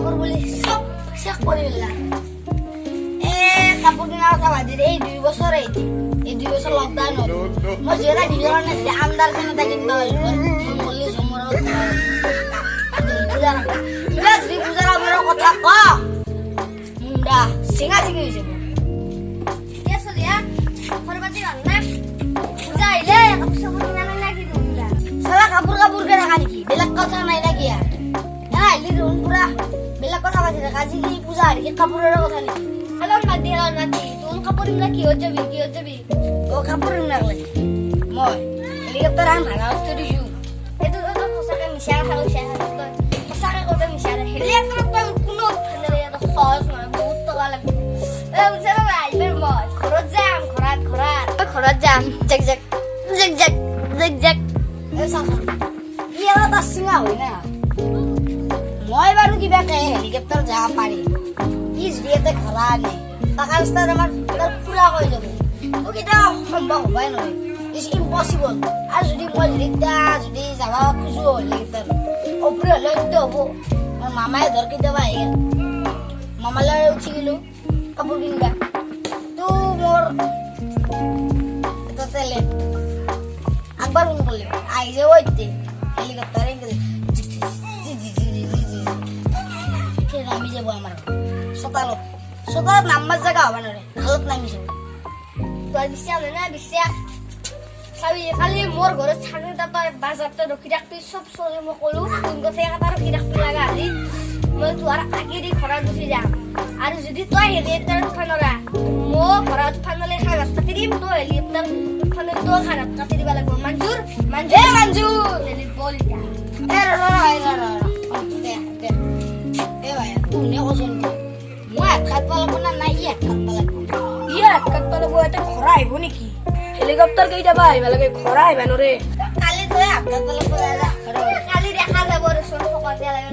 কাপোৰ বুলি চব শেষ কৰি দিলা কাপোৰ কিনাৰ কথা বাদ দি এই 2 বছৰ এই 2 বছৰ লকডাউন হ'ল মই যেটা নিজৰ নাছিলে আন্দাৰ কেনে এটা কিনিব লাগিব মল্লি জমৰত পূজা শ্ৰী পূজাৰ আমাৰ কথা ক মুণ্ডা চিঙা চিঙি হৈছে ঠিক আছে দিয়া ফৰবাতি ভাল না পূজা আহিলে কাপোৰ চাপোৰ কিনা নাই লাগি দুটা সালা কাপোৰ কে ৰাখা নেকি বেলেগ কথা নাই লাগি আৰু আহিলি দেখোন পুৰা বেলেগ কথা পাতি থাকা আজি কি পূজা আৰু কি কাপোৰৰ কথা নেকি অলপ মাতি তোৰ কাপোৰ ইমান কিহত যাবি অ কাপোৰ ইমান লাগে মই হেলিকপ্টাৰ আন ভাড়া দিছো এইটো তো সঁচাকে মিছা কথা কৈছে সঁচাকে কৈছে মিছা হেলিকপ্টাৰত তই কোনো ফালে এটা সহজ নহয় বহুত টকা লাগে উজালা আহিবে মই ঘৰত যাম ঘৰত যাম জেক এই চাচোন ইয়াত আছিঙা হয় না মই বাৰু কিবাকে হেলিকপ্টাৰ যাব পাৰি ইজ দিয়েতে ঘৰা আনে টাকা ৰাস্তাত আমাৰ পুৰা হৈ যাব ও কেতিয়াও সম্ভৱ হ'বাই নহয় ইজ ইম্পচিবল আৰু যদি মই যদি যাব খোজো হেলিকপ্টাৰ ওপৰে হ'লে এইটো হ'ব মোৰ মামাই ধৰ কেতিয়াবা আহি মামালৈ উঠি গ'লো কাপোৰ কিনিবা তো মোৰ এটা টেলেণ্ট একবাৰ ফোন কৰিলে আহি যাব এতিয়া হেলিকপ্টাৰ নামি যাব আমাৰ চোতালত নামবাৰ জায়গা হবে না ৰে খালত নামি যাব তোৰ বিশ্বাস না বিশ্বাস চাবি খালি মোৰ ঘৰত ছাগল তাপা বাজারতে রখি রাখবি সব চলে মই কলো কোন কথা এটা রখি রাখবি লাগা আজি মই তোর আগে দি ঘৰত গুচি যাম আৰু যদি তই হেলিকপ্টাৰ ফানৰা মো ঘৰত ফানলে খাৰাপ কাটি দিম তো হেলিকপ্টাৰ ফানলে তো খাৰাপ কাটি দিবা লাগিব মঞ্জুৰ হেলি বলিটা এ ভাই তুনে ওজন মই হাত পালাব না নাই হাত পালাব এটা খৰা আহিব নেকি হেলিকপ্টাৰ কেইটা বা আহিব লাগে খৰা আহিব নৰে কালি তই হাত পালাব কালি দেখা যাব ৰে চোন সকতে লাগে